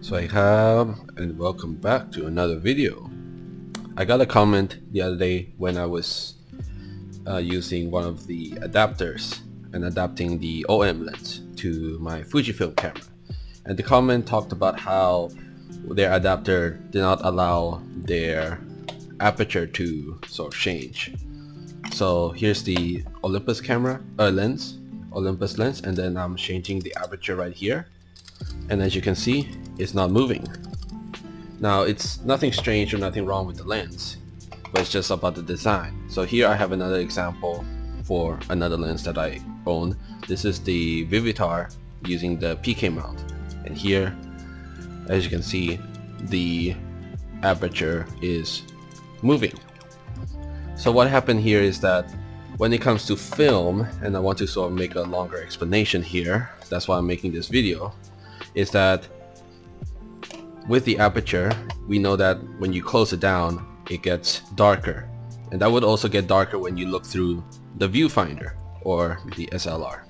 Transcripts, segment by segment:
Swaikab, and welcome back to another video. I got a comment the other day when I was using one of the adapters and adapting the OM lens to my Fujifilm camera, and the comment talked about how their adapter did not allow their aperture to sort of change. So here's the Olympus lens, and then I'm changing the aperture right here, and as you can see, it's not moving. Now, it's nothing strange or nothing wrong with the lens, but it's just about the design. So here I have another example for another lens that I own. This is the Vivitar using the PK mount, and here, as you can see, the aperture is moving. So what happened here is that when it comes to film, and I want to sort of make a longer explanation here, that's why I'm making this video, is that with the aperture, we know that when you close it down, it gets darker, and that would also get darker when you look through the viewfinder or the SLR.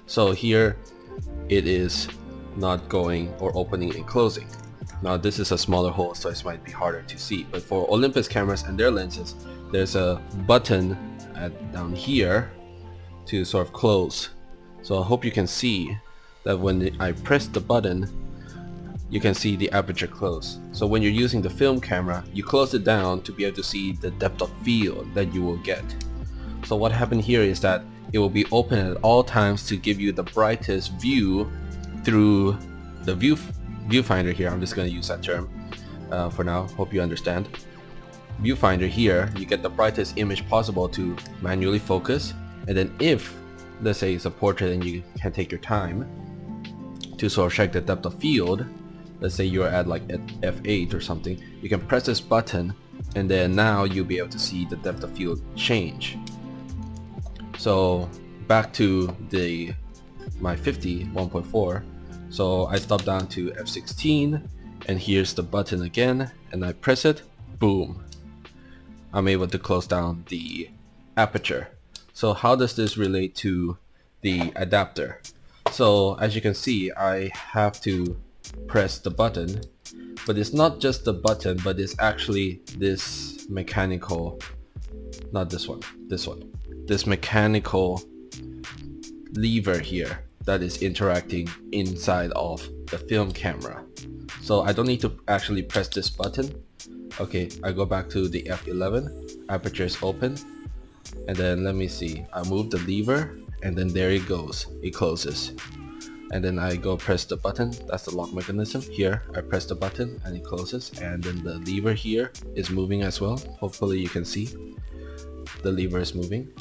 So here it is not going or opening and closing. Now this is a smaller hole, so it might be harder to see, but for Olympus cameras and their lenses, there's a button down here to sort of close. So I hope you can see that when I press the button, you can see the aperture close. So when you're using the film camera, you close it down to be able to see the depth of field that you will get. So what happened here is that it will be open at all times to give you the brightest view through the viewfinder here. I'm just going to use that term for now. Hope you understand. Viewfinder here, you get the brightest image possible to manually focus, and then if, let's say it's a portrait and you can take your time to sort of check the depth of field, let's say you're at like at f8 or something, you can press this button, and then now you'll be able to see the depth of field change. So back to my 50 1.4, so I stop down to f16, and here's the button again, and I press it, boom, I'm able to close down the aperture. So how does this relate to the adapter? So as you can see, I have to press the button, but it's not just the button, but it's actually this mechanical, not this one, this mechanical lever here that is interacting inside of the film camera. So I don't need to actually press this button. Okay, I go back to the f11, aperture is open, and then let me see, I move the lever, and then there it goes, it closes. And then I go press the button, that's the lock mechanism. Here I press the button and it closes, and then the lever here is moving as well. Hopefully you can see the lever is moving.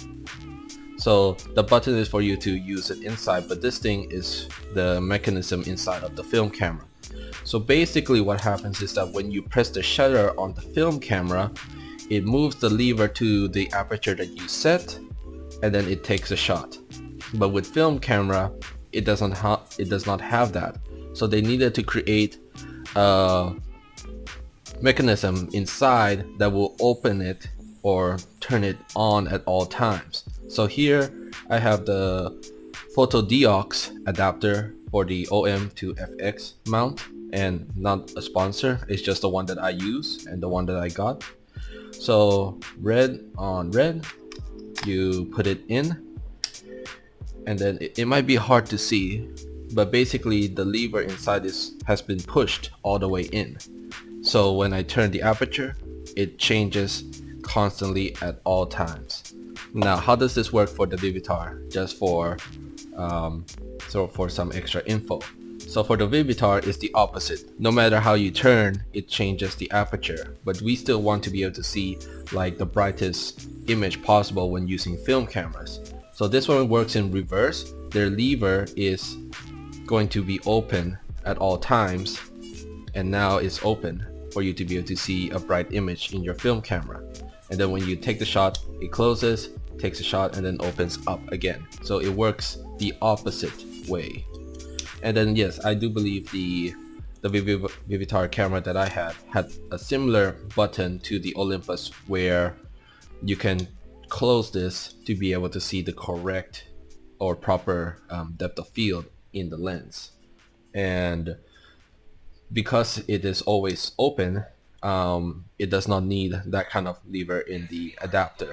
So the button is for you to use it inside, but this thing is the mechanism inside of the film camera. So basically what happens is that when you press the shutter on the film camera, it moves the lever to the aperture that you set, and then it takes a shot. But with film camera, it does not have that. So they needed to create a mechanism inside that will open it or turn it on at all times. So here I have the Fotodiox adapter for the OM to FX mount, and not a sponsor, it's just the one that I use and the one that I got. So red on red, you put it in, and then it might be hard to see, but basically the lever inside this has been pushed all the way in. So when I turn the aperture, it changes constantly at all times. Now how does this work for the Vivitar? Just for some extra info. So for the Vivitar, it's the opposite. No matter how you turn, it changes the aperture, but we still want to be able to see like the brightest image possible when using film cameras. So this one works in reverse. Their lever is going to be open at all times, and now it's open for you to be able to see a bright image in your film camera. And then when you take the shot, it closes, takes a shot, and then opens up again. So it works the opposite way. And then yes, I do believe the Vivitar camera that I had a similar button to the Olympus, where you can close this to be able to see the correct or proper depth of field in the lens. And because it is always open, it does not need that kind of lever in the adapter.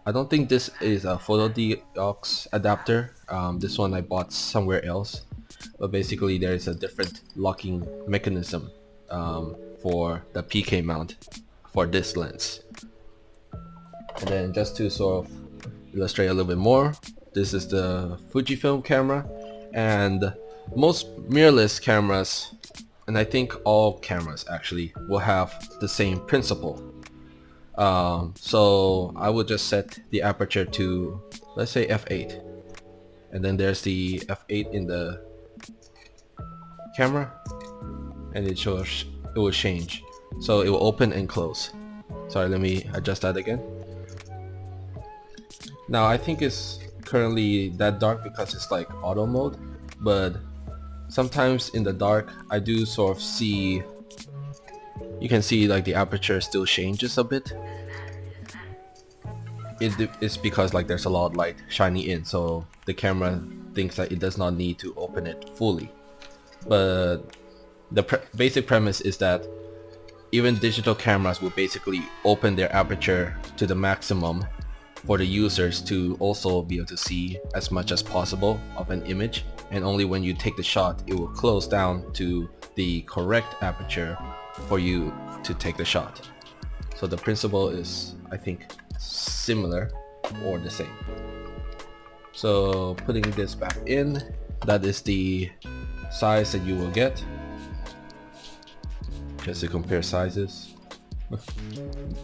I don't think this is a PhotoDiox adapter. This one I bought somewhere else, but basically there is a different locking mechanism for the PK mount for this lens. And then just to sort of illustrate a little bit more, this is the Fujifilm camera, and most mirrorless cameras, and I think all cameras actually, will have the same principle. So I would just set the aperture to, let's say, f8, and then there's the f8 in the camera, and it will change, so it will open and close. Sorry, let me adjust that again. Now I think it's currently that dark because it's like auto mode, but sometimes in the dark I do sort of see, you can see like the aperture still changes a bit. It's because like there's a lot of light shining in, so the camera thinks that it does not need to open it fully. But the basic premise is that even digital cameras will basically open their aperture to the maximum for the users to also be able to see as much as possible of an image, and only when you take the shot it will close down to the correct aperture for you to take the shot. So the principle is, I think, similar or the same. So putting this back in, that is the size that you will get, just to compare sizes.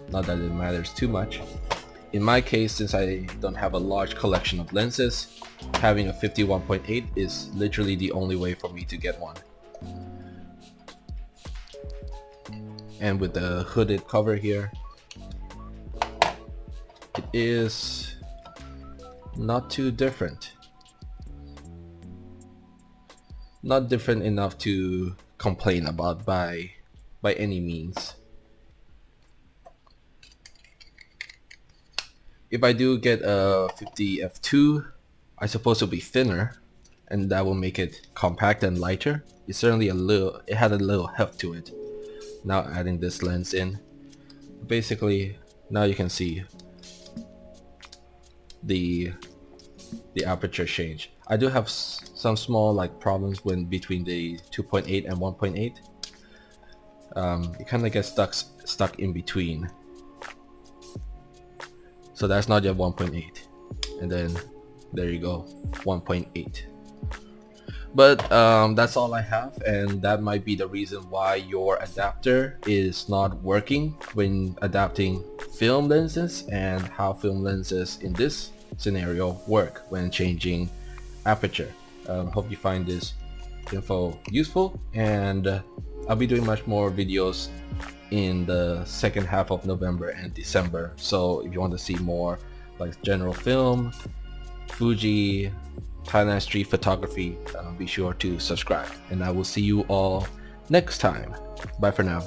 Not that it matters too much. In my case, since I don't have a large collection of lenses, having a 51.8 is literally the only way for me to get one. And with the hooded cover here, it is not too different. Not different enough to complain about by any means. If I do get a 50 f2, I suppose it'll be thinner, and that will make it compact and lighter. It's certainly it had a little heft to it. Now adding this lens in, basically now you can see the aperture change. I do have some small like problems when between the 2.8 and 1.8. It kind of gets stuck in between. So that's not yet 1.8, and then there you go, 1.8. But that's all I have, and that might be the reason why your adapter is not working when adapting film lenses, and how film lenses in this scenario work when changing aperture. Hope you find this info useful, and I'll be doing much more videos in the second half of November and December. So if you want to see more like general film, Fuji, Thailand street photography, be sure to subscribe, and I will see you all next time. Bye for now.